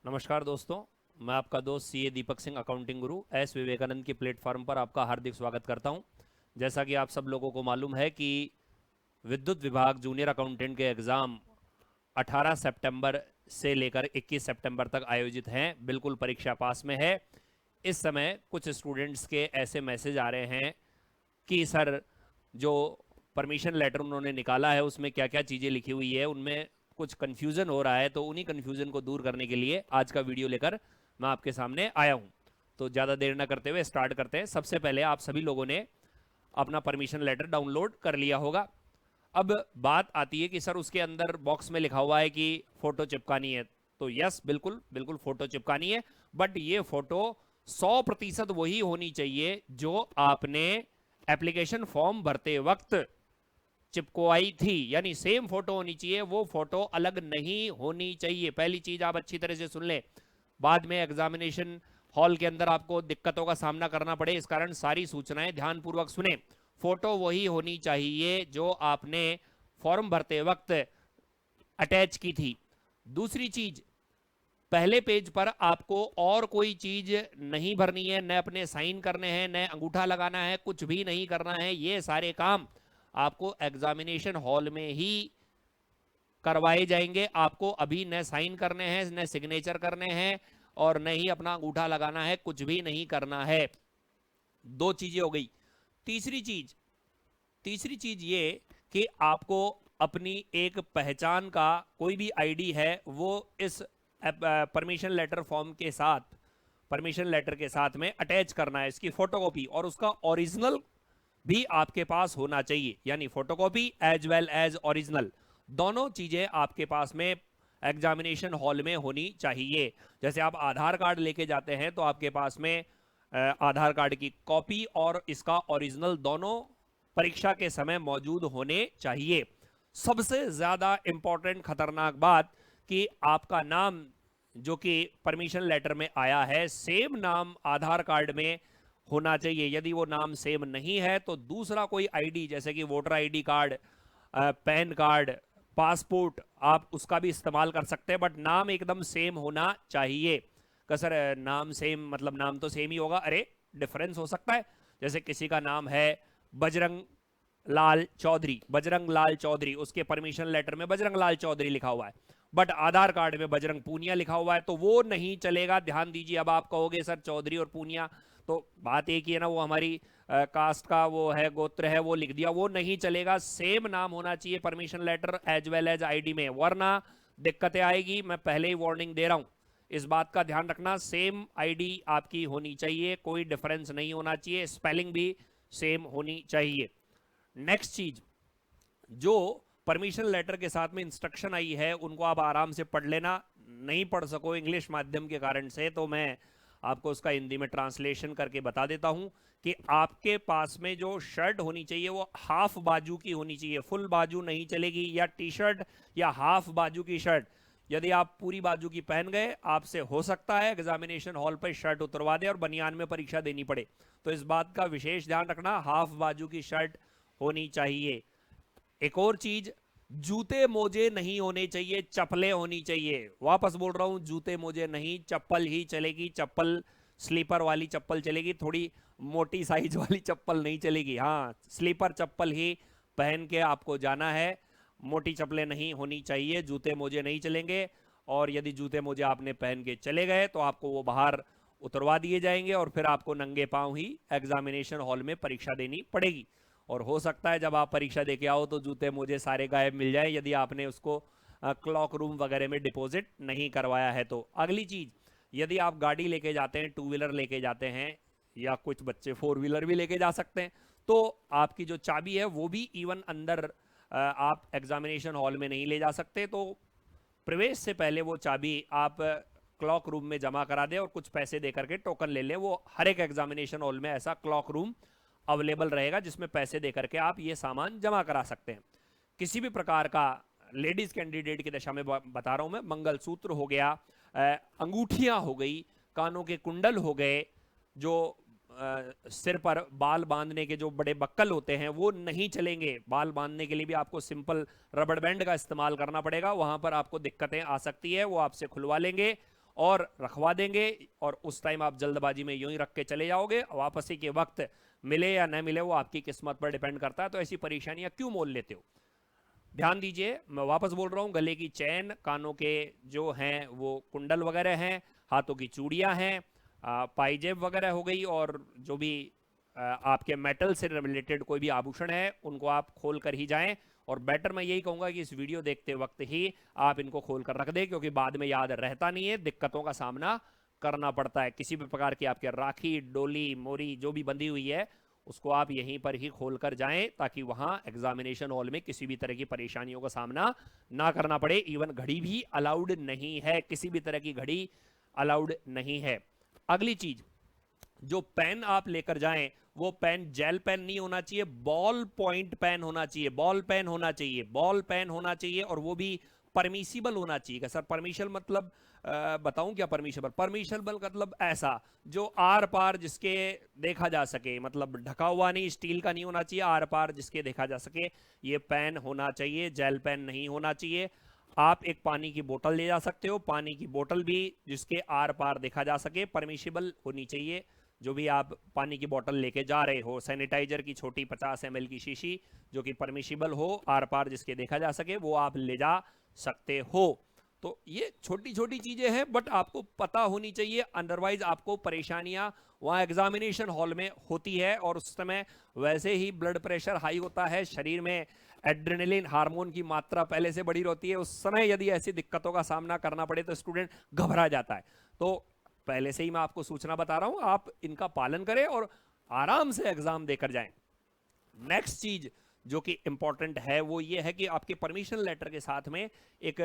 नमस्कार दोस्तों, मैं आपका दोस्त सीए दीपक सिंह, अकाउंटिंग गुरु एस विवेकानंद की प्लेटफॉर्म पर आपका हार्दिक स्वागत करता हूं। जैसा कि आप सब लोगों को मालूम है कि विद्युत विभाग जूनियर अकाउंटेंट के एग्ज़ाम 18 सितंबर से लेकर 21 सितंबर तक आयोजित हैं। बिल्कुल परीक्षा पास में है। इस समय कुछ स्टूडेंट्स के ऐसे मैसेज आ रहे हैं कि सर, जो परमिशन लेटर उन्होंने निकाला है उसमें क्या क्या चीज़ें लिखी हुई है, उनमें कुछ कन्फ्यूज़न हो रहा है। तो उन्हीं कन्फ्यूज़न को दूर करने के लिए आज का वीडियो लेकर मैं आपके सामने आया हूँ। तो ज़्यादा देर ना करते हुए स्टार्ट करते हैं। सबसे पहले आप सभी लोगों ने अपना परमिशन लेटर डाउनलोड कर लिया होगा। अब बात आती है कि सर उसके अंदर बॉक्स में लिखा हुआ है कि फ़ोटो चिपकानी है। तो यस, बिल्कुल बिल्कुल फ़ोटो चिपकानी है, बट ये फ़ोटो 100% वही होनी चाहिए जो आपने एप्लीकेशन फॉर्म भरते वक्त चिपकवाई थी। यानी सेम फोटो होनी चाहिए, वो फोटो अलग नहीं होनी चाहिए। पहली चीज आप अच्छी तरह से सुन लें, बाद में एग्जामिनेशन हॉल के अंदर आपको दिक्कतों का सामना करना पड़े, इस कारण सारी सूचनाएं ध्यानपूर्वक सुने। फोटो वही होनी चाहिए जो आपने फॉर्म भरते वक्त अटैच की थी। दूसरी चीज, पहले पेज पर आपको और कोई चीज नहीं भरनी है, न अपने साइन करने हैं, न अंगूठा लगाना है, कुछ भी नहीं करना है। ये सारे काम आपको एग्जामिनेशन हॉल में ही करवाए जाएंगे। आपको अभी न साइन करने हैं, न सिग्नेचर करने हैं, और न ही अपना अंगूठा लगाना है, कुछ भी नहीं करना है। दो चीजें हो गई। तीसरी चीज तीसरी चीज ये कि आपको अपनी एक पहचान का कोई भी आईडी है वो इस परमिशन लेटर फॉर्म के साथ, परमिशन लेटर के साथ में अटैच करना है, इसकी फोटोकॉपी, और उसका ओरिजिनल भी आपके पास होना चाहिए। यानी photocopy as well as original, दोनों चीजें आपके पास में एग्जामिनेशन हॉल में होनी चाहिए। जैसे आप आधार कार्ड लेके जाते हैं तो आपके पास में आधार कार्ड की कॉपी और इसका ओरिजिनल दोनों परीक्षा के समय मौजूद होने चाहिए। सबसे ज्यादा इंपॉर्टेंट खतरनाक बात कि आपका नाम जो कि परमिशन लेटर में आया है, सेम नाम आधार कार्ड में होना चाहिए। यदि वो नाम सेम नहीं है तो दूसरा कोई आईडी, जैसे कि voter ID card, pan card, passport, आप उसका भी इस्तेमाल कर सकते हैं, बट नाम एकदम सेम होना चाहिए। का सर, नाम सेम मतलब नाम तो सेम ही होगा? अरे, डिफरेंस हो सकता है। जैसे किसी का नाम है बजरंग लाल चौधरी, बजरंग लाल चौधरी, उसके परमिशन लेटर में बजरंग लाल चौधरी लिखा हुआ है, बट आधार कार्ड में बजरंग पूनिया लिखा हुआ है, तो वो नहीं चलेगा। ध्यान दीजिए। अब आप कहोगे सर चौधरी और पूनिया तो बात एक ही है ना, वो हमारी कास्ट का वो है, गोत्र है, वो लिख दिया, वो नहीं चलेगा। सेम नाम होना चाहिए permission letter as well as ID में, वरना दिक्कतें आएगी। मैं पहले ही वार्निंग दे रहा हूं, इस बात का ध्यान रखना। सेम आईडी आपकी होनी चाहिए, कोई डिफरेंस नहीं होना चाहिए, स्पेलिंग भी सेम होनी चाहिए। नेक्स्ट चीज, जो परमिशन लेटर के साथ में इंस्ट्रक्शन आई है उनको आप आराम से पढ़ लेना। नहीं पढ़ सको इंग्लिश माध्यम के कारण से, तो मैं आपको उसका हिंदी में ट्रांसलेशन करके बता देता हूं कि आपके पास में जो शर्ट होनी चाहिए वो हाफ बाजू की होनी चाहिए, फुल बाजू नहीं चलेगी। या टी शर्ट या हाफ बाजू की शर्ट, यदि आप पूरी बाजू की पहन गए, आपसे हो सकता है एग्जामिनेशन हॉल पर शर्ट उतरवा दे और बनियान में परीक्षा देनी पड़े। तो इस बात का विशेष ध्यान रखना, हाफ बाजू की शर्ट होनी चाहिए। एक और चीज, जूते मोजे नहीं होने चाहिए, चप्पलें होनी चाहिए। वापस बोल रहा हूं, जूते मोजे नहीं, चप्पल ही चलेगी। चप्पल स्लीपर वाली चप्पल चलेगी, थोड़ी मोटी साइज वाली चप्पल नहीं चलेगी। हाँ, स्लीपर चप्पल ही पहन के आपको जाना है, मोटी चप्पलें नहीं होनी चाहिए, जूते मोजे नहीं चलेंगे। और यदि जूते मोजे आपने पहन के चले गए तो आपको वो बाहर उतरवा दिए जाएंगे और फिर आपको नंगे पांव ही एग्जामिनेशन हॉल में परीक्षा देनी पड़ेगी। और हो सकता है जब आप परीक्षा देके आओ तो जूते मोजे सारे गायब मिल जाए, यदि आपने उसको क्लॉक रूम वगैरह में डिपॉजिट नहीं करवाया है तो। अगली चीज, यदि आप गाड़ी लेके जाते हैं, टू व्हीलर लेके जाते हैं, या कुछ बच्चे फोर व्हीलर भी लेके जा सकते हैं, तो आपकी जो चाबी है वो भी इवन अंदर आप एग्जामिनेशन हॉल में नहीं ले जा सकते। तो प्रवेश से पहले वो चाबी आप क्लॉक रूम में जमा करा दें और कुछ पैसे दे करके टोकन ले लें। वो हर एक एग्जामिनेशन हॉल में ऐसा क्लॉक रूम अवेलेबल रहेगा जिसमें पैसे दे करके आप ये सामान जमा करा सकते हैं। किसी भी प्रकार का, लेडीज कैंडिडेट की दशा में बता रहा हूं मैं, मंगलसूत्र हो गया, अंगूठियां हो गई, कानों के कुंडल हो गए, जो सिर पर बाल बांधने के जो बड़े बक्कल होते हैं वो नहीं चलेंगे। बाल बांधने के लिए भी आपको सिंपल रबड़ बैंड का इस्तेमाल करना पड़ेगा, वहां पर आपको दिक्कतें आ सकती है, वो आपसे खुलवा लेंगे। और रखवा देंगे, और उस टाइम आप जल्दबाजी में यूं ही रख के चले जाओगे, वापसी के वक्त मिले या न मिले वो आपकी किस्मत पर डिपेंड करता है। तो ऐसी परेशानियां क्यों मोल लेते हो? ध्यान दीजिए, मैं वापस बोल रहा हूं, गले की चैन, कानों के जो हैं वो कुंडल वगैरह हैं, हाथों की चूड़ियां हैं, पाइजेब वगैरह हो गई, और जो भी आपके मेटल से रिलेटेड कोई भी आभूषण है उनको आप खोल कर ही जाएं। और बेटर मैं यही कहूंगा कि इस वीडियो देखते वक्त ही आप इनको खोल कर रख दें, क्योंकि बाद में याद रहता नहीं है, दिक्कतों का सामना करना पड़ता है। किसी भी प्रकार की आपके राखी, डोली, मोरी जो भी बंधी हुई है उसको आप यहीं पर ही खोल कर जाएं, ताकि वहां एग्जामिनेशन हॉल में किसी भी तरह की परेशानियों का सामना ना करना पड़े। इवन घड़ी भी अलाउड नहीं है, किसी भी तरह की घड़ी अलाउड नहीं है। अगली चीज, जो पेन आप लेकर जाएं वो पेन जेल पेन नहीं होना चाहिए, बॉल पॉइंट पेन होना चाहिए, बॉल पेन होना चाहिए, बॉल पेन होना चाहिए, और वो भी परमिशिबल होना चाहिए। सर परमिशन मतलब बताऊं क्या? परमिशिबल मतलब ऐसा जो आर पार जिसके देखा जा सके, मतलब ढका हुआ नहीं, स्टील का नहीं होना चाहिए, आर पार जिसके देखा जा सके ये पेन होना चाहिए, जेल पेन नहीं होना चाहिए। आप एक पानी की बोतल ले जा सकते हो, पानी की बोतल भी जिसके आर पार देखा जा सके, परमिशिबल होनी चाहिए। जो भी आप पानी की बोतल लेके जा रहे हो, सैनिटाइजर की छोटी 50 ml की शीशी जो कि परमिशिबल हो, आर पार जिसके देखा जा सके, वो आप ले जा सकते हो। तो ये छोटी छोटी चीजें हैं, बट आपको पता होनी चाहिए, अदरवाइज आपको परेशानियां वहां एग्जामिनेशन हॉल में होती है। और उस समय वैसे ही ब्लड प्रेशर हाई होता है, शरीर में एड्रेनलिन हार्मोन की मात्रा पहले से बढ़ी रहती है, उस समय यदि ऐसी दिक्कतों का सामना करना पड़े तो स्टूडेंट घबरा जाता है। तो पहले से ही मैं आपको सूचना बता रहा हूं, आप इनका पालन करें और आराम से एग्जाम देकर जाएं। नेक्स्ट चीज जो कि इंपॉर्टेंट है वो ये है कि आपके परमिशन लेटर के साथ में एक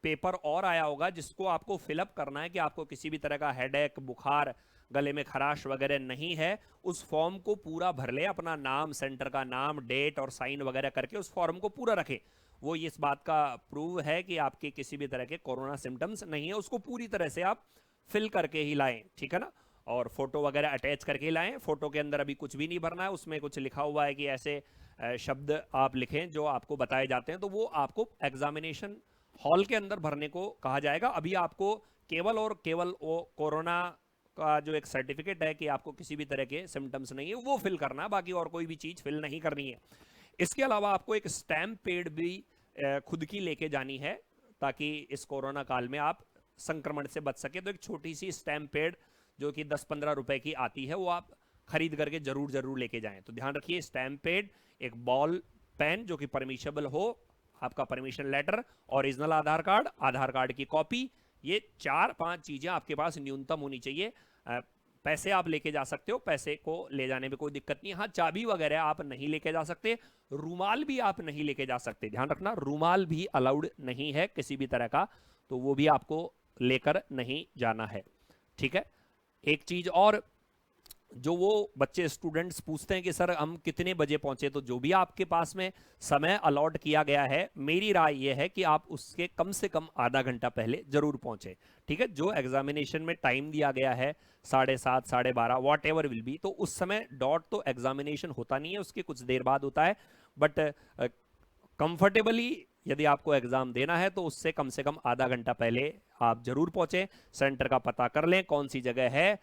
पेपर और आया होगा जिसको आपको फिलअप करना है कि आपको किसी भी तरह का हेडेक, बुखार, गले में खराश वगैरह नहीं है। उस फॉर्म को पूरा भर ले, अपना नाम, सेंटर का नाम, डेट और साइन वगैरह करके उस फॉर्म को पूरा रखें। वो इस बात का प्रूव है कि आपके किसी भी तरह के कोरोना सिम्टम्स नहीं है, उसको पूरी तरह से आप फिल करके ही लाएं, ठीक है ना। और फोटो वगैरह अटैच करके ही लाएं। फोटो के अंदर अभी कुछ भी नहीं भरना है, उसमें कुछ लिखा हुआ है कि ऐसे शब्द आप लिखें जो आपको बताए जाते हैं, तो वो आपको एग्जामिनेशन हॉल के अंदर भरने को कहा जाएगा। अभी आपको केवल और केवल वो कोरोना का जो एक सर्टिफिकेट है कि आपको किसी भी तरह के सिम्टम्स नहीं है वो फिल करना है, बाकी और कोई भी चीज फिल नहीं करनी है। इसके अलावा आपको एक स्टैम्प पैड भी खुद की लेके जानी है, ताकि इस कोरोना काल में आप संक्रमण से बच सके। तो एक छोटी सी स्टैम्प पैड जो कि 10-15 रुपए की आती है, वो आप खरीद करके जरूर जरूर लेके जाएं। तो ध्यान रखिए, स्टैम्प पैड, एक बॉल पेन जो कि परमिशेबल हो, आपका परमिशन लेटर, ओरिजिनल आधार कार्ड, आधार कार्ड की कॉपी, ये 4-5 चीजें आपके पास न्यूनतम होनी चाहिए। पैसे आप लेके जा सकते हो, पैसे को ले जाने में कोई दिक्कत नहीं। हाँ, चाबी वगैरह आप नहीं लेके जा सकते, रूमाल भी आप नहीं लेके जा सकते, ध्यान रखना, रूमाल भी अलाउड नहीं है किसी भी तरह का, तो वो भी आपको लेकर नहीं जाना है, ठीक है। एक चीज और, जो वो बच्चे स्टूडेंट्स पूछते हैं कि सर हम कितने बजे पहुंचे, तो जो भी आपके पास में समय अलॉट किया गया है, मेरी राय यह है कि आप उसके कम से कम आधा घंटा पहले जरूर पहुंचे, ठीक है। जो एग्जामिनेशन में टाइम दिया गया है 7:30, 12:30, वॉट एवर विल बी, तो उस समय डॉट तो एग्जामिनेशन होता नहीं है, उसके कुछ देर बाद होता है। बट कंफर्टेबली यदि आपको एग्जाम देना है तो उससे कम से कम आधा घंटा पहले आप जरूर पहुंचे, सेंटर का पता कर लें कौन सी जगह है,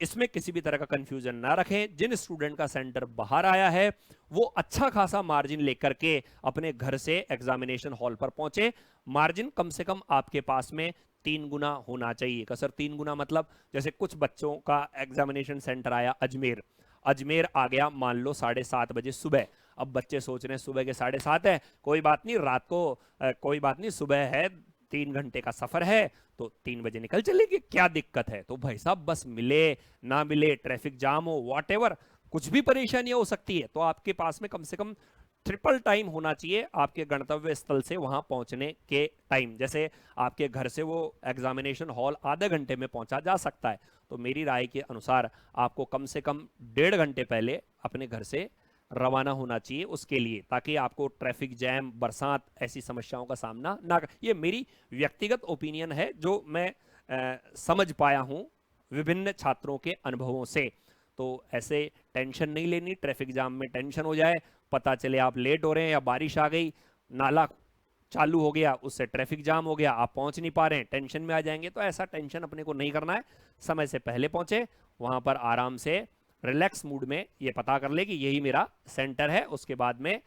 इसमें किसी भी तरह का कंफ्यूजन ना रखें। जिन स्टूडेंट का सेंटर बाहर आया है वो अच्छा खासा मार्जिन लेकर के अपने घर से एग्जामिनेशन हॉल पर पहुंचे। मार्जिन कम से कम आपके पास में 3 गुना होना चाहिए। का सर 3 गुना मतलब? जैसे कुछ बच्चों का एग्जामिनेशन सेंटर आया अजमेर आ गया मान लो 7:30 बजे सुबह। अब बच्चे सोच रहे हैं सुबह के 7:30 है, कोई बात नहीं, रात को कोई बात नहीं, सुबह है, 3 घंटे का सफर है, तो 3 बजे निकल चलेगी, क्या दिक्कत है। तो भाई साहब बस मिले ना मिले, ट्रैफिक जाम हो, वॉट कुछ भी परेशानियां हो सकती है, तो आपके पास में कम से कम ट्रिपल टाइम होना चाहिए आपके गंतव्य स्थल से वहां पहुंचने के टाइम। जैसे आपके घर से वो एग्जामिनेशन हॉल आधे घंटे में पहुंचा जा सकता है, तो मेरी राय के अनुसार आपको कम से कम 1.5 घंटे पहले अपने घर से रवाना होना चाहिए उसके लिए, ताकि आपको ट्रैफिक जैम, बरसात, ऐसी समस्याओं का सामना ना। ये मेरी व्यक्तिगत ओपिनियन है जो मैं समझ पाया हूं विभिन्न छात्रों के अनुभवों से। तो ऐसे टेंशन नहीं लेनी, ट्रैफिक जाम में टेंशन हो जाए, पता चले आप लेट हो रहे हैं या बारिश आ गई, नाला चालू हो गया, उससे ट्रैफिक जाम हो गया, आप पहुंच नहीं पा रहे हैं, टेंशन में आ जाएंगे। तो ऐसा टेंशन अपने को नहीं करना है, समय से पहले पहुंचे, वहां पर आराम से रिलैक्स मूड में ये पता कर ले कि यही मेरा सेंटर है, उसके बाद में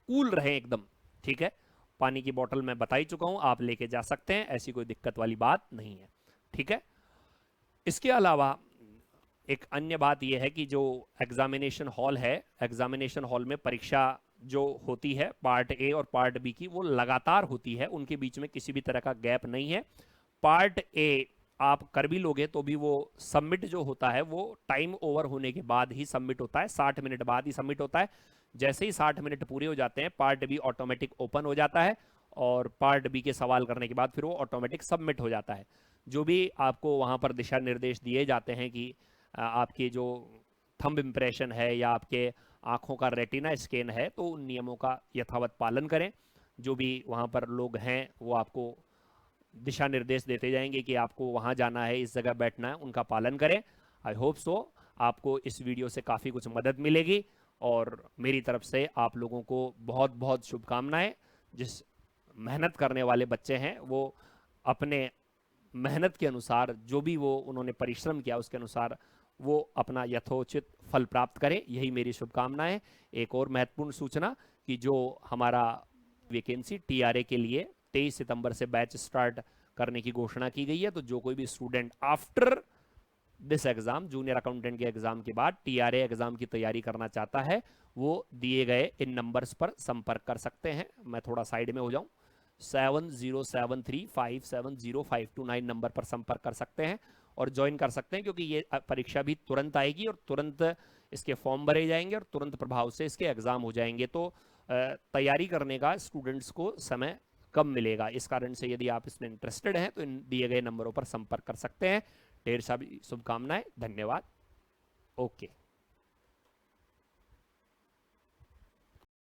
कूल रहे एकदम। ठीक है, पानी की बोतल मैं बता ही चुका हूं, आप लेके जा सकते हैं, ऐसी कोई दिक्कत वाली बात नहीं है। ठीक है, इसके अलावा एक अन्य बात यह है कि जो एग्जामिनेशन हॉल है, एग्जामिनेशन हॉल में परीक्षा जो होती है पार्ट ए और पार्ट बी की, वो लगातार होती है, उनके बीच में किसी भी तरह का गैप नहीं है। पार्ट ए आप कर भी लोगे तो भी वो सबमिट जो होता है वो टाइम ओवर होने के बाद ही सबमिट होता है, 60 मिनट बाद ही सबमिट होता है। जैसे ही 60 मिनट पूरे हो जाते हैं, पार्ट बी ऑटोमेटिक ओपन हो जाता है और पार्ट बी के सवाल करने के बाद फिर वो ऑटोमेटिक सबमिट हो जाता है। जो भी आपको वहां पर दिशा निर्देश दिए जाते हैं कि आपके जो थंब इम्प्रेशन है या आपके आंखों का रेटिना स्कैन है, तो उन नियमों का यथावत पालन करें। जो भी वहां पर लोग हैं वो आपको दिशा निर्देश देते जाएंगे कि आपको वहां जाना है, इस जगह बैठना है, उनका पालन करें। आई होप सो आपको इस वीडियो से काफ़ी कुछ मदद मिलेगी और मेरी तरफ से आप लोगों को बहुत बहुत शुभकामनाएं। जिस मेहनत करने वाले बच्चे हैं वो अपने मेहनत के अनुसार, जो भी वो उन्होंने परिश्रम किया उसके अनुसार वो अपना यथोचित फल प्राप्त करें, यही मेरी शुभकामनाएं। एक और महत्वपूर्ण सूचना कि जो हमारा वैकेंसी टीआरए के लिए 23 सितंबर से बैच स्टार्ट करने की घोषणा की गई है, तो जो कोई भी student after this exam, junior accountant के एग्जाम के बाद टीआरए एग्जाम की तैयारी करना चाहता है, वो दिए गए इन नंबर्स पर संपर्क कर सकते हैं। मैं थोड़ा साइड में हो जाऊं, 7073570529 नंबर पर संपर्क कर सकते हैं और ज्वाइन कर सकते हैं, क्योंकि ये परीक्षा भी तुरंत आएगी और तुरंत इसके फॉर्म भरे जाएंगे और तुरंत प्रभाव से इसके एग्जाम हो जाएंगे। तो तैयारी करने का स्टूडेंट्स को समय कम मिलेगा। इस कारण से यदि आप इसमें इंटरेस्टेड हैं तो इन दिए गए नंबरों पर संपर्क कर सकते हैं। ढेर सारी शुभकामनाएं, धन्यवाद। ओके।